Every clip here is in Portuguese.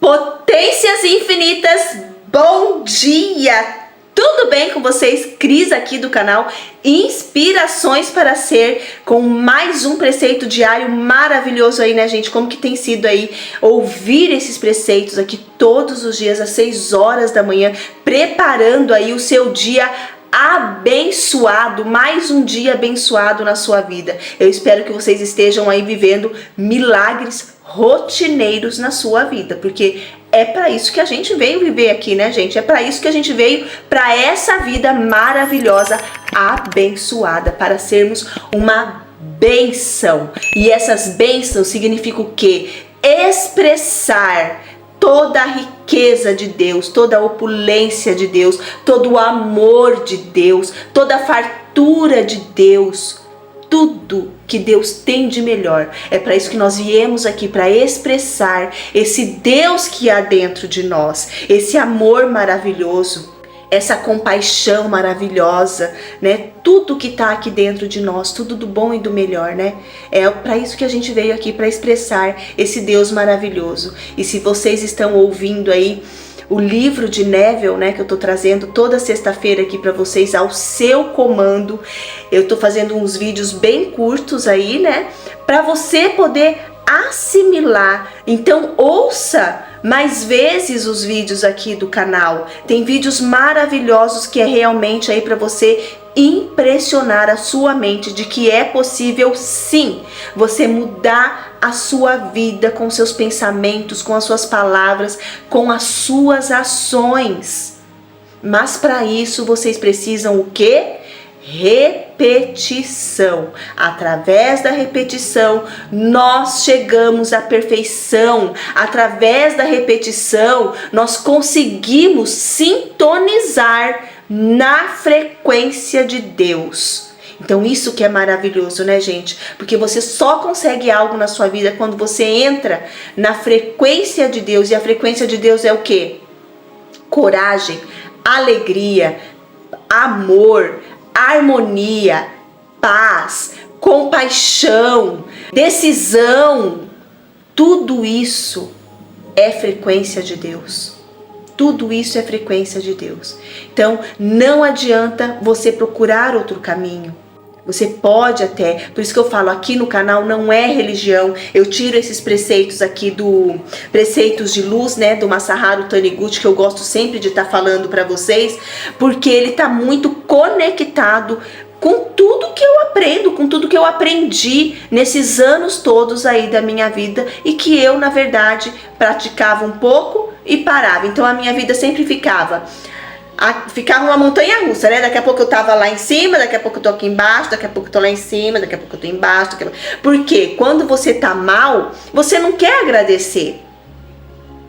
Potências infinitas, bom dia! Tudo bem com vocês? Cris aqui do canal Inspirações para Ser, com mais um preceito diário maravilhoso aí, né, gente? Como que tem sido aí ouvir esses preceitos aqui todos os dias às 6 horas da manhã, preparando aí o seu dia abençoado, mais um dia abençoado na sua vida. Eu espero que vocês estejam aí vivendo milagres rotineiros na sua vida, porque é para isso que a gente veio viver aqui, né, gente? É para isso que a gente veio, para essa vida maravilhosa, abençoada, para sermos uma bênção. E essas bênçãos significam o quê? Expressar toda a riqueza de Deus, toda a opulência de Deus, todo o amor de Deus, toda a fartura de Deus. Tudo que Deus tem de melhor. É para isso que nós viemos aqui, para expressar esse Deus que há dentro de nós, esse amor maravilhoso, essa compaixão maravilhosa, né? Tudo que está aqui dentro de nós, tudo do bom e do melhor, né? É para isso que a gente veio aqui, para expressar esse Deus maravilhoso. E se vocês estão ouvindo aí o livro de Neville, né, que eu tô trazendo toda sexta-feira aqui para vocês ao seu comando. Eu tô fazendo uns vídeos bem curtos aí, né, para você poder assimilar. Então ouça mais vezes os vídeos aqui do canal. Tem vídeos maravilhosos que é realmente aí para você impressionar a sua mente de que é possível sim você mudar a sua vida com seus pensamentos, com as suas palavras, com as suas ações. Mas para isso vocês precisam o quê? Repetição. Através da repetição nós chegamos à perfeição. Através da repetição nós conseguimos sintonizar na frequência de Deus. Então isso que é maravilhoso, né, gente? Porque você só consegue algo na sua vida quando você entra na frequência de Deus. E a frequência de Deus é o quê? Coragem, alegria, amor, harmonia, paz, compaixão, decisão. Tudo isso é frequência de Deus. Tudo isso é frequência de Deus. Então não adianta você procurar outro caminho. Você pode até, por isso que eu falo aqui no canal não é religião. Eu tiro esses preceitos aqui do Preceitos de Luz, né, do Masaharu Taniguchi, que eu gosto sempre de estar falando para vocês, porque ele está muito conectado com tudo que eu aprendo, com tudo que eu aprendi nesses anos todos aí da minha vida e que eu, na verdade, praticava um pouco e parava. Então a minha vida sempre ficava uma montanha russa, né? Daqui a pouco eu tava lá em cima, daqui a pouco eu tô aqui embaixo, daqui a pouco eu tô lá em cima, daqui a pouco eu tô embaixo, Porque quando você tá mal, você não quer agradecer.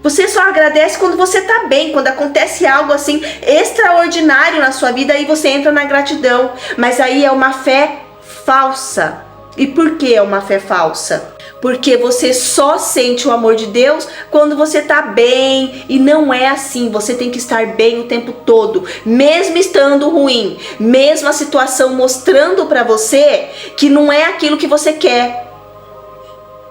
Você só agradece quando você tá bem, quando acontece algo assim extraordinário na sua vida, aí você entra na gratidão. Mas aí é uma fé falsa. E por que é uma fé falsa? Porque você só sente o amor de Deus quando você tá bem, e não é assim. Você tem que estar bem o tempo todo, mesmo estando ruim, mesmo a situação mostrando para você que não é aquilo que você quer.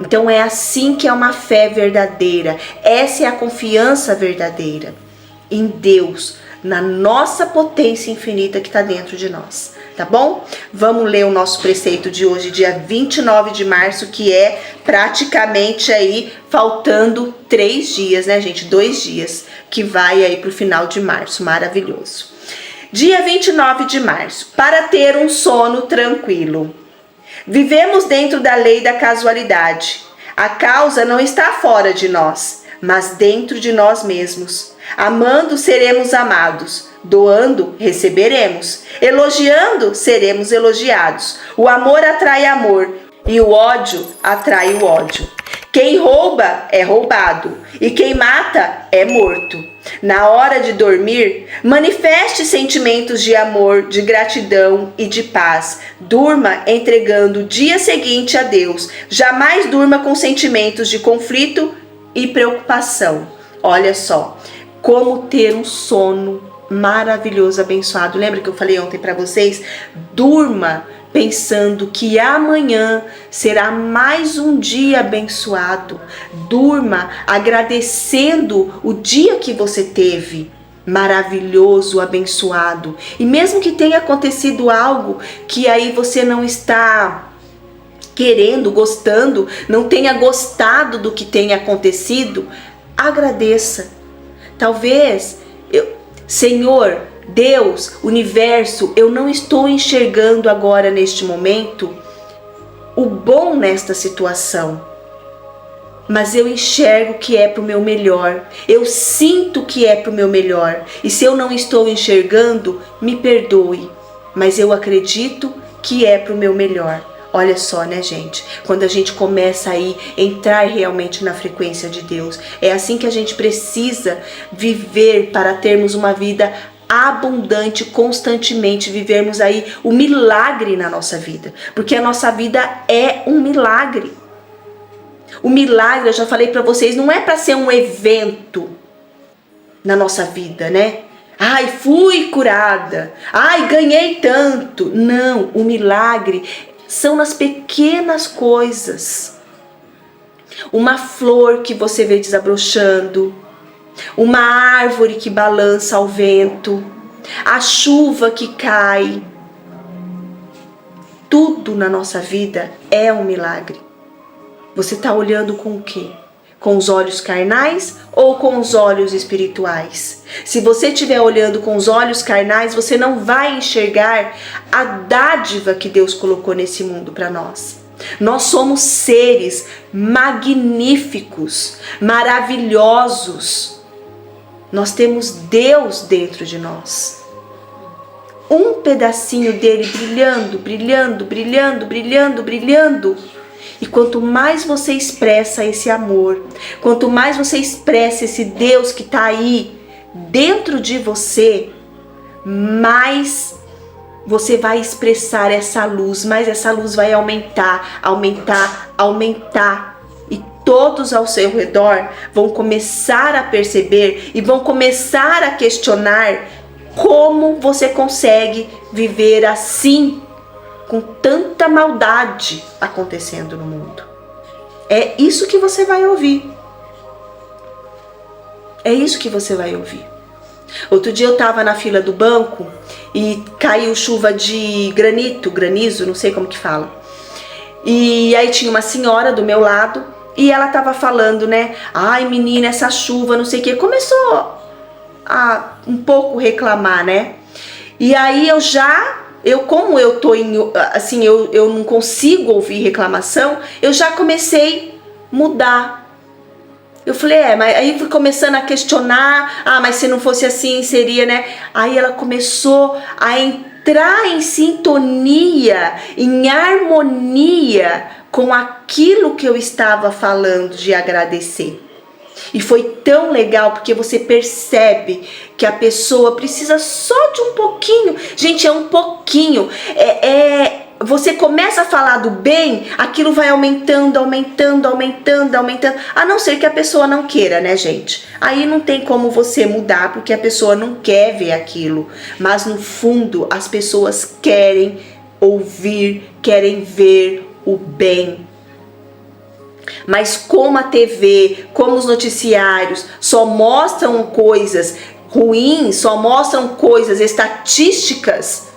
Então é assim que é uma fé verdadeira. Essa é a confiança verdadeira em Deus, na nossa potência infinita que está dentro de nós, tá bom? Vamos ler o nosso preceito de hoje, dia 29 de março, que é praticamente aí faltando 3 dias, né, gente? 2 dias, que vai aí pro final de março, maravilhoso. Dia 29 de março, para ter um sono tranquilo. Vivemos dentro da lei da casualidade. A causa não está fora de nós, mas dentro de nós mesmos. Amando, seremos amados. Doando, receberemos. Elogiando, seremos elogiados. O amor atrai amor e o ódio atrai o ódio. Quem rouba é roubado e quem mata é morto. Na hora de dormir, manifeste sentimentos de amor, de gratidão e de paz. Durma entregando o dia seguinte a Deus. Jamais durma com sentimentos de conflito e preocupação. Olha só, como ter um sono maravilhoso, abençoado. Lembra que eu falei ontem para vocês? Durma pensando que amanhã será mais um dia abençoado. Durma agradecendo o dia que você teve, maravilhoso, abençoado. E mesmo que tenha acontecido algo que aí você não está querendo, gostando, não tenha gostado do que tenha acontecido, agradeça. Talvez, Senhor, Deus, universo, eu não estou enxergando agora neste momento o bom nesta situação, mas eu enxergo que é para o meu melhor, eu sinto que é para o meu melhor, e se eu não estou enxergando, me perdoe, mas eu acredito que é para o meu melhor. Olha só, né, gente? Quando a gente começa aí a entrar realmente na frequência de Deus, é assim que a gente precisa viver para termos uma vida abundante, constantemente, vivermos aí o milagre na nossa vida, porque a nossa vida é um milagre. O milagre, eu já falei para vocês, não é para ser um evento na nossa vida, né? Ai, fui curada. Ai, ganhei tanto. Não, o milagre são nas pequenas coisas. Uma flor que você vê desabrochando, uma árvore que balança ao vento, a chuva que cai. Tudo na nossa vida é um milagre. Você está olhando com o quê? Com os olhos carnais ou com os olhos espirituais? Se você estiver olhando com os olhos carnais, você não vai enxergar a dádiva que Deus colocou nesse mundo para nós. Nós somos seres magníficos, maravilhosos. Nós temos Deus dentro de nós. Um pedacinho dele brilhando, brilhando, brilhando, brilhando, brilhando. E quanto mais você expressa esse amor, quanto mais você expressa esse Deus que está aí dentro de você, mais você vai expressar essa luz, mais essa luz vai aumentar, aumentar, aumentar. E todos ao seu redor vão começar a perceber e vão começar a questionar como você consegue viver assim, com tanta maldade acontecendo no mundo. É isso que você vai ouvir. É isso que você vai ouvir. Outro dia eu estava na fila do banco e caiu chuva de granizo, não sei como que fala. E aí tinha uma senhora do meu lado e ela estava falando, né? Ai, menina, essa chuva, não sei o que. Começou a um pouco reclamar, né? E aí como eu tô assim, eu não consigo ouvir reclamação, eu já comecei a mudar. Eu falei, mas aí fui começando a questionar, mas se não fosse assim, seria, né? Aí ela começou a entrar em sintonia, em harmonia com aquilo que eu estava falando de agradecer. E foi tão legal porque você percebe que a pessoa precisa só de um pouquinho. Gente, é um pouquinho. Você começa a falar do bem, aquilo vai aumentando, aumentando, aumentando, aumentando. A não ser que a pessoa não queira, né, gente? Aí não tem como você mudar porque a pessoa não quer ver aquilo. Mas no fundo, as pessoas querem ouvir, querem ver o bem. Mas como a TV, como os noticiários só mostram coisas ruins, só mostram coisas estatísticas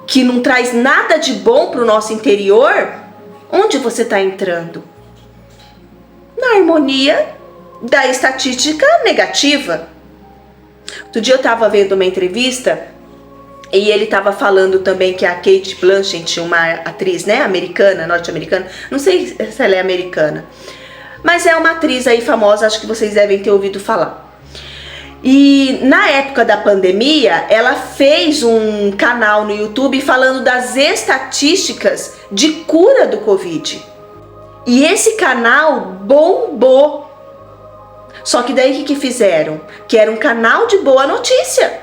que não traz nada de bom para o nosso interior, onde você está entrando? Na harmonia da estatística negativa. Outro dia eu estava vendo uma entrevista e ele estava falando também que a Cate Blanchett, uma atriz, né, americana, norte-americana, não sei se ela é americana, mas é uma atriz aí famosa, acho que vocês devem ter ouvido falar. E na época da pandemia, ela fez um canal no YouTube falando das estatísticas de cura do Covid. E esse canal bombou. Só que daí o que fizeram? Que era um canal de boa notícia.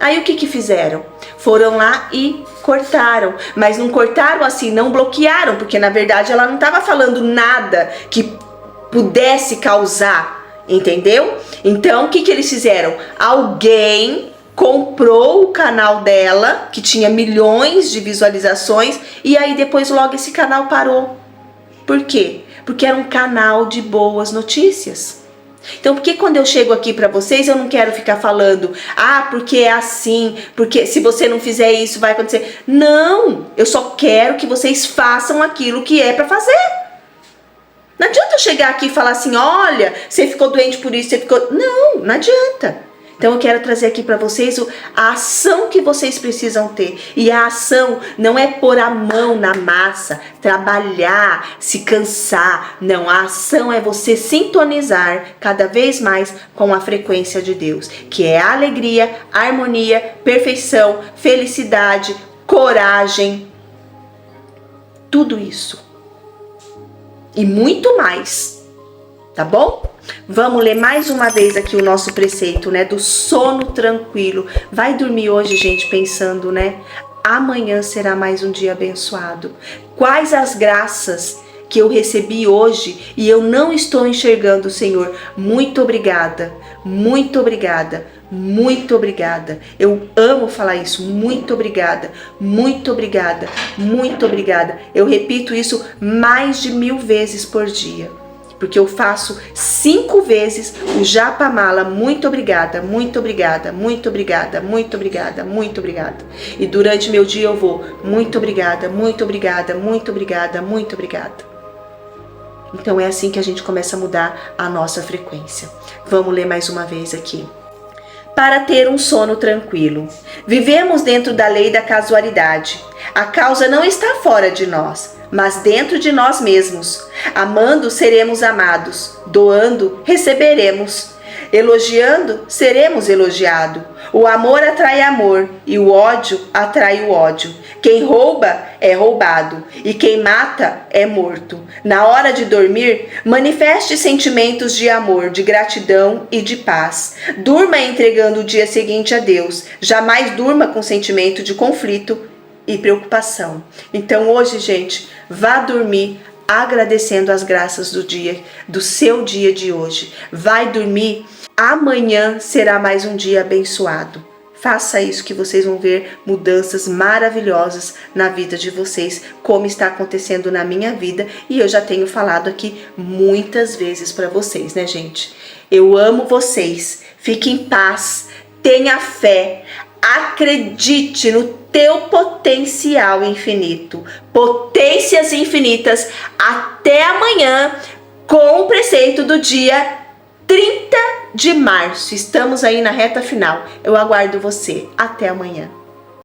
Aí o que fizeram? Foram lá e cortaram. Mas não cortaram assim, não bloquearam, porque na verdade ela não estava falando nada que pudesse causar, entendeu? Então o que eles fizeram? Alguém comprou o canal dela, que tinha milhões de visualizações, e aí depois logo esse canal parou. Por quê? Porque era um canal de boas notícias. Então, por que quando eu chego aqui para vocês, eu não quero ficar falando, porque é assim, porque se você não fizer isso vai acontecer. Não, eu só quero que vocês façam aquilo que é para fazer. Não adianta eu chegar aqui e falar assim, olha, você ficou doente por isso, você ficou... Não adianta. Então eu quero trazer aqui para vocês a ação que vocês precisam ter. E a ação não é pôr a mão na massa, trabalhar, se cansar. Não, a ação é você sintonizar cada vez mais com a frequência de Deus, que é alegria, harmonia, perfeição, felicidade, coragem, tudo isso. E muito mais, tá bom? Vamos ler mais uma vez aqui o nosso preceito, né? Do sono tranquilo. Vai dormir hoje, gente, pensando, né? Amanhã será mais um dia abençoado. Quais as graças que eu recebi hoje e eu não estou enxergando, Senhor? Muito obrigada, muito obrigada, muito obrigada. Eu amo falar isso. Muito obrigada, muito obrigada, muito obrigada. Eu repito isso mais de 1000 vezes por dia. Porque eu faço 5 vezes o Japamala, muito obrigada, muito obrigada, muito obrigada, muito obrigada, muito obrigada. E durante meu dia eu vou, muito obrigada, muito obrigada, muito obrigada, muito obrigada. Então é assim que a gente começa a mudar a nossa frequência. Vamos ler mais uma vez aqui. Para ter um sono tranquilo. Vivemos dentro da lei da casualidade. A causa não está fora de nós, mas dentro de nós mesmos. Amando, seremos amados. Doando, receberemos. Elogiando, seremos elogiados. O amor atrai amor e o ódio atrai o ódio. Quem rouba é roubado e quem mata é morto. Na hora de dormir, manifeste sentimentos de amor, de gratidão e de paz. Durma entregando o dia seguinte a Deus. Jamais durma com sentimento de conflito e preocupação. Então hoje, gente, vá dormir agradecendo as graças do dia, do seu dia de hoje. Vai dormir, amanhã será mais um dia abençoado. Faça isso que vocês vão ver mudanças maravilhosas na vida de vocês, como está acontecendo na minha vida, e eu já tenho falado aqui muitas vezes para vocês, né, gente? Eu amo vocês. Fique em paz, tenha fé, acredite no teu potencial infinito. Potências infinitas. Até amanhã com o preceito do dia 30 de março. Estamos aí na reta final. Eu aguardo você. Até amanhã.